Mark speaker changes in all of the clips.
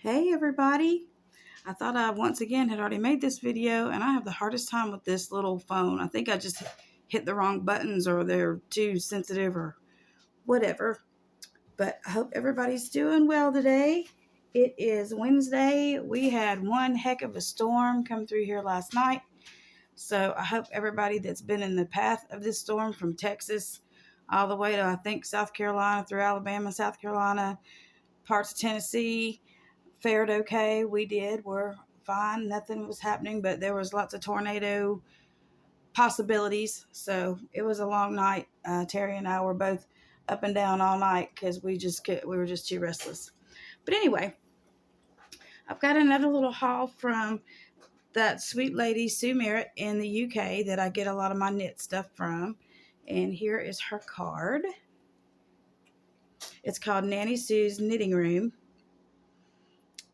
Speaker 1: Hey everybody! I thought I once again had already made this video and I have the hardest time with this little phone. I think I just hit the wrong buttons or they're too sensitive or whatever. But I hope everybody's doing well today. It is Wednesday. We had one heck of a storm come through here last night. So I hope everybody that's been in the path of this storm from Texas all the way to I think South Carolina through Alabama, South Carolina, parts of Tennessee, fared okay. We did. We're fine. Nothing was happening, but there was lots of tornado possibilities. So it was a long night. Terry and I were both up and down all night because we were just too restless. But anyway, I've got another little haul from that sweet lady Sue Merriot in the UK that I get a lot of my knit stuff from. And here is her card. It's called Nanny Sue's Knitting Room.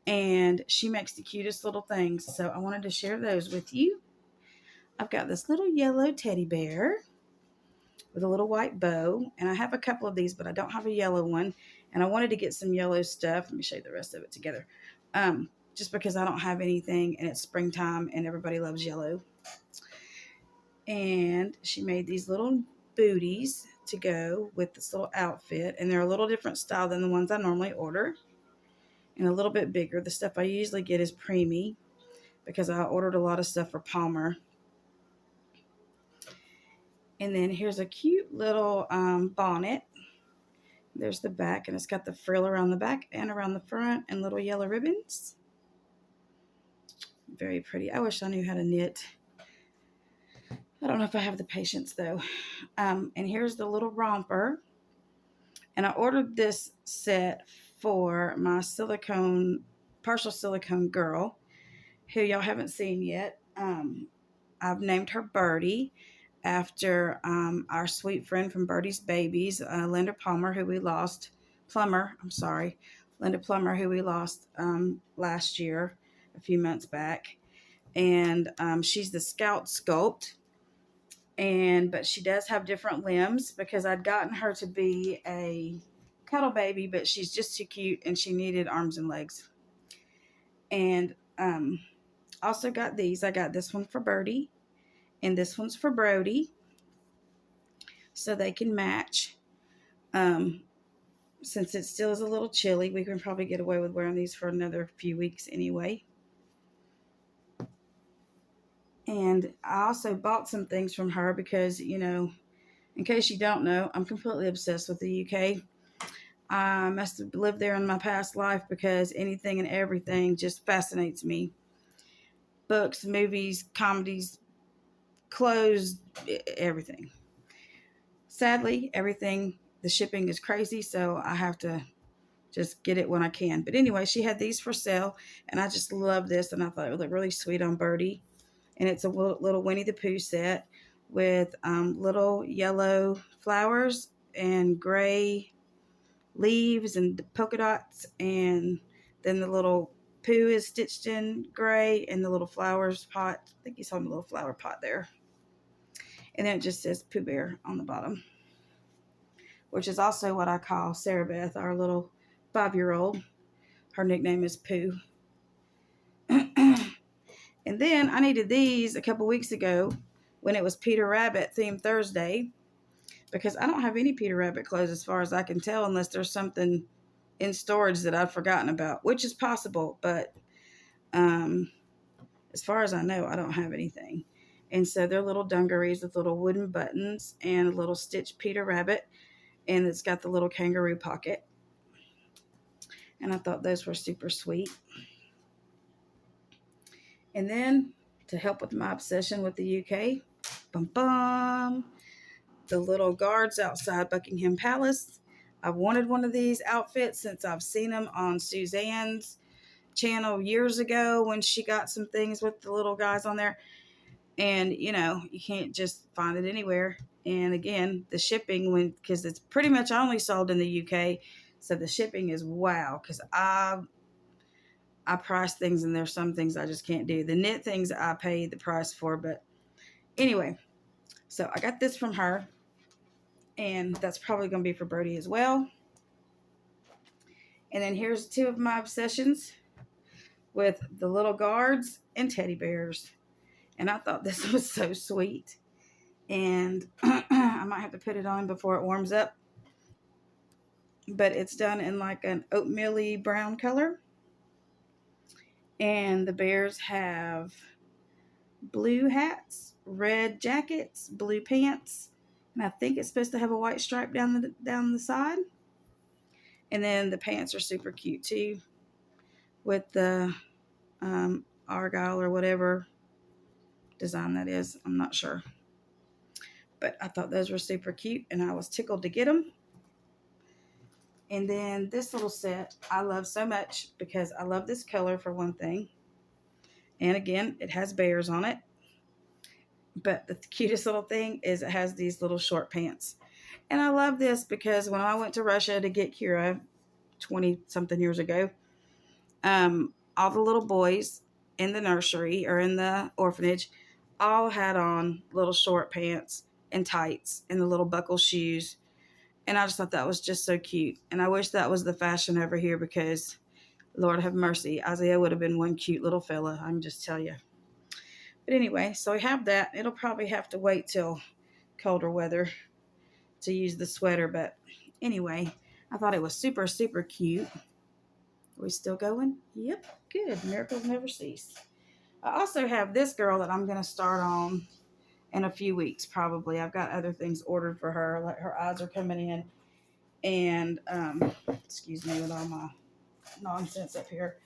Speaker 1: And she makes the cutest little things. So I wanted to share those with you. I've got this little yellow teddy bear with a little white bow. And I have a couple of these, but I don't have a yellow one. And I wanted to get some yellow stuff. Let me show you the rest of it together. Just because I don't have anything and it's springtime and everybody loves yellow. And she made these little booties to go with this little outfit. And they're a little different style than the ones I normally order. And a little bit bigger. The stuff I usually get is preemie because I ordered a lot of stuff for Palmer. And then here's a cute little bonnet. There's the back, and it's got the frill around the back and around the front and little yellow ribbons. Very pretty. I wish I knew how to knit. I don't know if I have the patience, though. And here's the little romper. And I ordered this set for my partial silicone girl, who y'all haven't seen yet. I've named her Birdie after our sweet friend from Birdie's Babies, Linda Plummer, who we lost last year, a few months back. And she's the Scout Sculpt. But she does have different limbs because I'd gotten her to be a cuddle baby, but she's just too cute and she needed arms and legs. And also got these. I got this one for Birdie and this one's for Brody so they can match. Since it still is a little chilly, we can probably get away with wearing these for another few weeks anyway. And I also bought some things from her because, in case you don't know, I'm completely obsessed with the UK. I must have lived there in my past life because anything and everything just fascinates me. Books, movies, comedies, clothes, everything. Sadly, the shipping is crazy, so I have to just get it when I can. But anyway, she had these for sale, and I just love this, and I thought it would look really sweet on Birdie. And it's a little Winnie the Pooh set with little yellow flowers and gray leaves and polka dots. And then the little Pooh is stitched in gray and the little flowers pot. I think he's holding a little flower pot there. And then it just says Pooh Bear on the bottom, which is also what I call Sarah Beth, our little 5-year-old. Her nickname is Pooh. And then I needed these a couple weeks ago when it was Peter Rabbit themed Thursday because I don't have any Peter Rabbit clothes as far as I can tell unless there's something in storage that I've forgotten about, which is possible. But as far as I know, I don't have anything. And so they're little dungarees with little wooden buttons and a little stitched Peter Rabbit. And it's got the little kangaroo pocket. And I thought those were super sweet. And then, to help with my obsession with the UK, the little guards outside Buckingham Palace. I've wanted one of these outfits since I've seen them on Suzanne's channel years ago when she got some things with the little guys on there. And, you can't just find it anywhere. And again, the shipping, because it's pretty much only sold in the UK, so the shipping is wow, because I price things and there's some things I just can't do. The knit things I pay the price for, but anyway, so I got this from her and that's probably going to be for Birdie as well. And then here's two of my obsessions. with the little guards and teddy bears. And I thought this was so sweet. And I might have to put it on before it warms up. But it's done in like an oatmeal-y brown color. And the bears have blue hats, red jackets, blue pants, and I think it's supposed to have a white stripe down the side. And then the pants are super cute too, with the argyle or whatever design that is. I'm not sure, but I thought those were super cute, and I was tickled to get them. And then this little set I love so much because I love this color for one thing. And again, it has bears on it. But the cutest little thing is it has these little short pants. And I love this because when I went to Russia to get Kira 20-something years ago, all the little boys in the nursery or in the orphanage all had on little short pants and tights and the little buckle shoes. And I just thought that was just so cute. And I wish that was the fashion over here because, Lord have mercy, Isaiah would have been one cute little fella, I can just tell you. But anyway, so we have that. It'll probably have to wait till colder weather to use the sweater. But anyway, I thought it was super, super cute. Are we still going? Yep, good. Miracles never cease. I also have this girl that I'm going to start on in a few weeks, probably. I've got other things ordered for her. Like her eyes are coming in. And, excuse me with all my nonsense up here.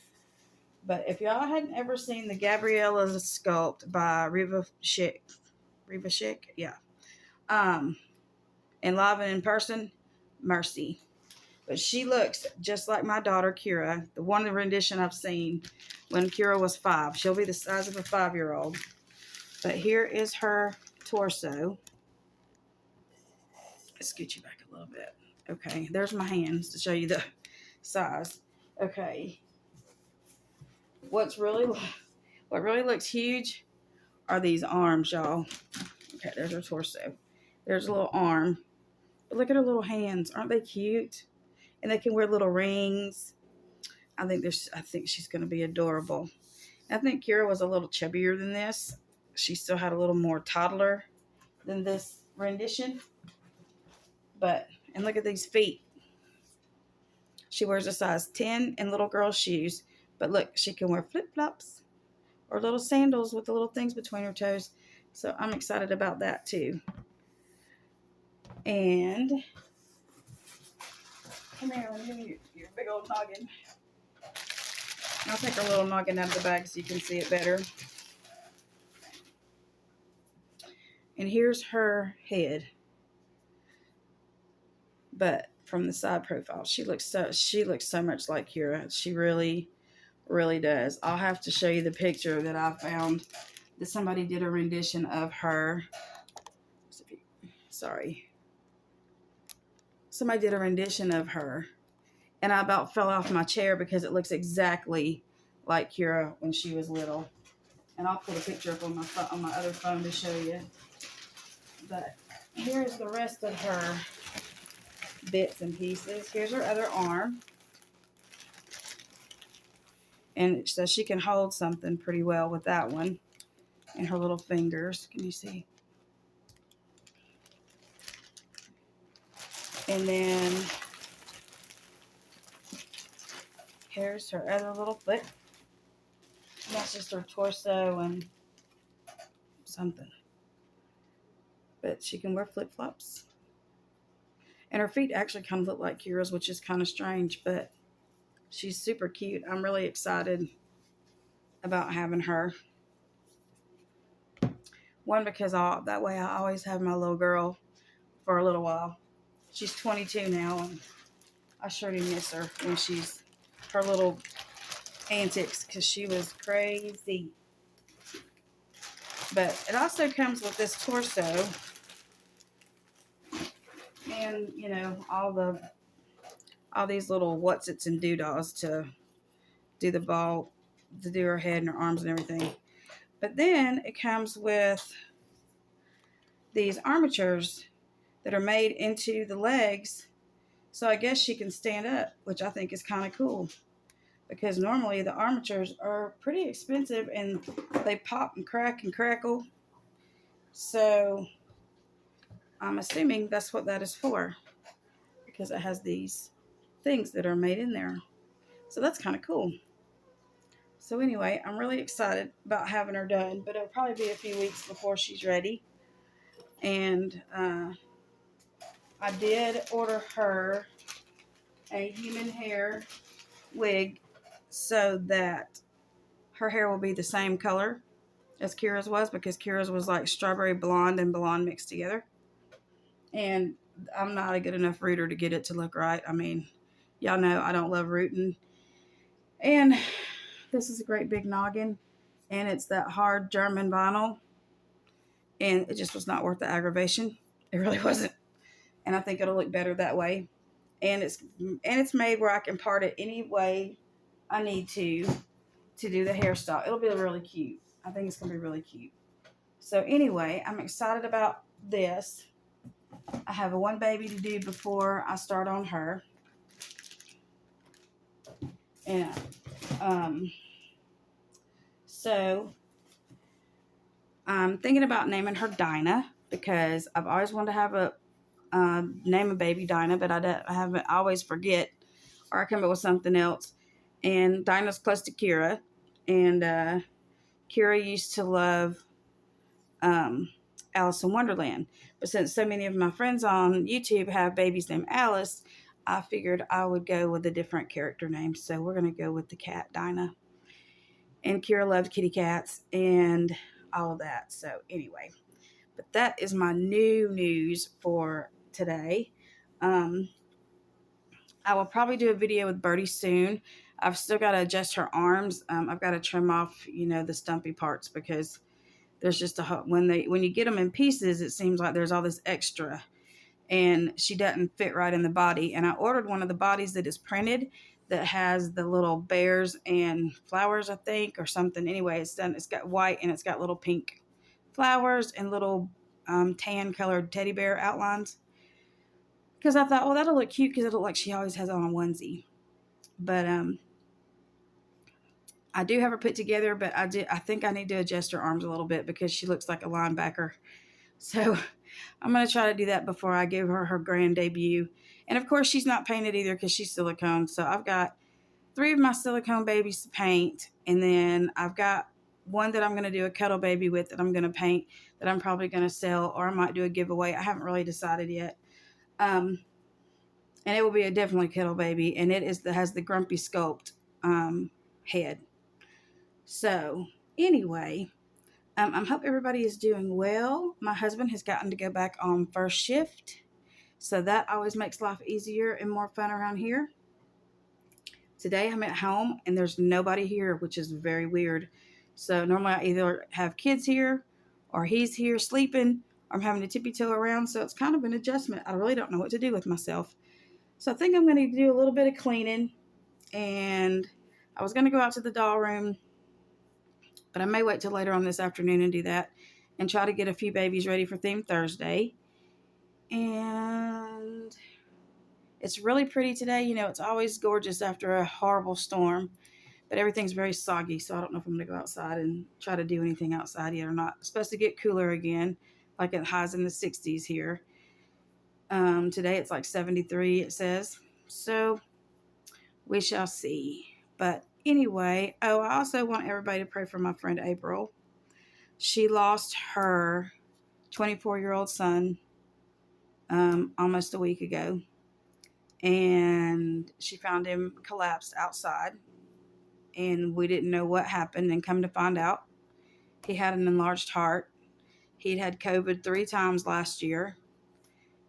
Speaker 1: But if y'all hadn't ever seen the Gabriella's Sculpt by Riva Schick, yeah. And live and in person, mercy. But she looks just like my daughter, Kira. The one rendition I've seen when Kira was 5. She'll be the size of a 5-year-old. But here is her torso. Let's scoot you back a little bit. Okay, there's my hands to show you the size. Okay. What really looks huge are these arms, y'all. Okay, there's her torso. There's a little arm. But look at her little hands. Aren't they cute? And they can wear little rings. I think she's going to be adorable. I think Kira was a little chubbier than this. She still had a little more toddler than this rendition. And look at these feet. She wears a size 10 in little girl shoes. But look, she can wear flip-flops or little sandals with the little things between her toes. So I'm excited about that too. And come here, let me give you your big old noggin. I'll take her little noggin out of the bag so you can see it better. And here's her head. But from the side profile, she looks so much like Kira. She really does. I'll have to show you the picture that I found that somebody did a rendition of her. Sorry. Somebody did a rendition of her, and I about fell off my chair because it looks exactly like Kira when she was little. And I'll put a picture up on my other phone to show you. But here's the rest of her bits and pieces. Here's her other arm. And so she can hold something pretty well with that one. And her little fingers. Can you see? And then here's her other little foot. And that's just her torso and something. But she can wear flip-flops. And her feet actually kind of look like Kira's, which is kind of strange, but she's super cute. I'm really excited about having her. One, because that way I always have my little girl for a little while. She's 22 now, and I sure do miss her when she's her little antics, because she was crazy. But it also comes with this torso. And, you know, all these little whatsits and doodahs to do the ball, to do her head and her arms and everything. But then it comes with these armatures that are made into the legs. So I guess she can stand up, which I think is kind of cool. because normally the armatures are pretty expensive and they pop and crack and crackle. So I'm assuming that's what that is for, because it has these things that are made in there. So that's kind of cool. So anyway, I'm really excited about having her done, but it'll probably be a few weeks before she's ready. And I did order her a human hair wig so that her hair will be the same color as Kira's was, because Kira's was like strawberry blonde and blonde mixed together. And I'm not a good enough rooter to get it to look right. I mean, y'all know I don't love rooting. And this is a great big noggin, and it's that hard German vinyl, and it just was not worth the aggravation. It really wasn't. And I think it'll look better that way. And it's made where I can part it any way I need to do the hairstyle. It'll be really cute. I think it's gonna be really cute. So anyway, I'm excited about this. I have one baby to do before I start on her. And so I'm thinking about naming her Dinah, because I've always wanted to have a name a baby Dinah, but I always forget, or I come up with something else. And Dinah's close to Kira, and Kira used to love Alice in Wonderland. But since so many of my friends on YouTube have babies named Alice, I figured I would go with a different character name. So we're going to go with the cat, Dinah. And Kira loved kitty cats and all of that. So anyway, but that is my new news for today. I will probably do a video with Birdie soon. I've still got to adjust her arms. I've got to trim off, the stumpy parts, because there's just when you get them in pieces, it seems like there's all this extra, and she doesn't fit right in the body. And I ordered one of the bodies that is printed, that has the little bears and flowers, I think, or something. Anyway, it's got white, and it's got little pink flowers and little tan colored teddy bear outlines. Because I thought, well, that'll look cute, because it'll look like she always has on a onesie. But I do have her put together, but I think I need to adjust her arms a little bit, because she looks like a linebacker. So I'm going to try to do that before I give her grand debut. And of course, she's not painted either, because she's silicone. So I've got 3 of my silicone babies to paint. And then I've got one that I'm going to do a cuddle baby with, that I'm going to paint, that I'm probably going to sell, or I might do a giveaway. I haven't really decided yet. And it will be a definitely cuddle baby. And it has the grumpy Sculpt head. So anyway, I hope everybody is doing well. My husband has gotten to go back on first shift, so that always makes life easier and more fun around here. Today I'm at home and there's nobody here, which is very weird. So normally I either have kids here, or he's here sleeping, or I'm having to tippy-toe around. So it's kind of an adjustment. I really don't know what to do with myself. So I think I'm going to do a little bit of cleaning, and I was going to go out to the doll room, but I may wait till later on this afternoon and do that, and try to get a few babies ready for Theme Thursday. And it's really pretty today. It's always gorgeous after a horrible storm, but everything's very soggy, so I don't know if I'm going to go outside and try to do anything outside yet or not. It's supposed to get cooler again, like it highs in the 60s here. Today it's like 73, it says. So we shall see. But anyway, I also want everybody to pray for my friend April. She lost her 24-year-old son almost a week ago. And she found him collapsed outside. And we didn't know what happened. And come to find out, he had an enlarged heart. He'd had COVID 3 times last year.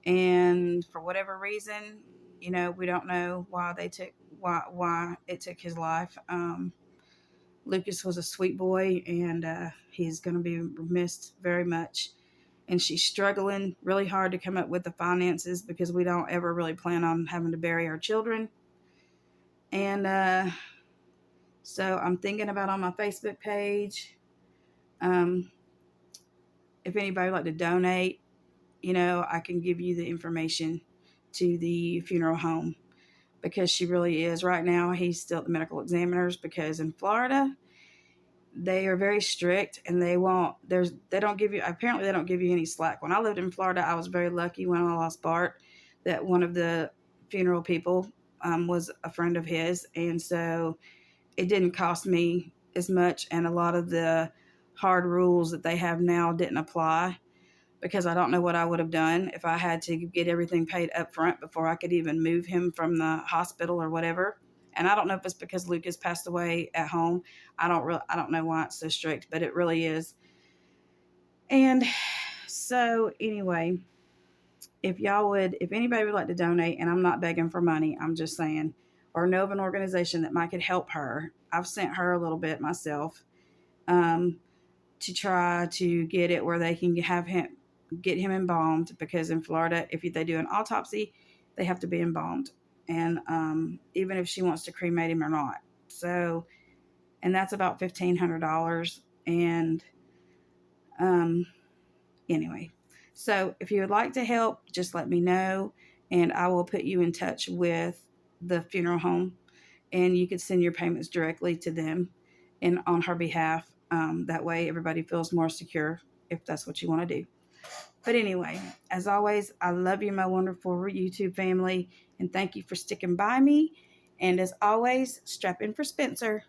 Speaker 1: And for whatever reason, we don't know why it took his life. Lucas was a sweet boy, and he's going to be missed very much. And she's struggling really hard to come up with the finances, because we don't ever really plan on having to bury our children. And so I'm thinking about on my Facebook page, if anybody would like to donate, I can give you the information to the funeral home. because she really is. Right now, he's still at the medical examiner's because in Florida, they are very strict and they don't give you, apparently they don't give you any slack. When I lived in Florida, I was very lucky when I lost Bart that one of the funeral people was a friend of his, and so it didn't cost me as much, and a lot of the hard rules that they have now didn't apply, because I don't know what I would have done if I had to get everything paid up front before I could even move him from the hospital or whatever. And I don't know if it's because Lucas passed away at home. I don't know why it's so strict, but it really is. And so anyway, if anybody would like to donate, and I'm not begging for money, I'm just saying, or know of an organization that might could help her, I've sent her a little bit myself, um, to try to get it where they can get him embalmed, because in Florida, if they do an autopsy, they have to be embalmed, and even if she wants to cremate him or not. So, and that's about $1,500, and um, anyway. So if you would like to help, just let me know, and I will put you in touch with the funeral home, and you could send your payments directly to them and on her behalf. That way, everybody feels more secure if that's what you want to do. But anyway, as always, I love you, my wonderful YouTube family, and thank you for sticking by me. And as always, strap in for Spencer.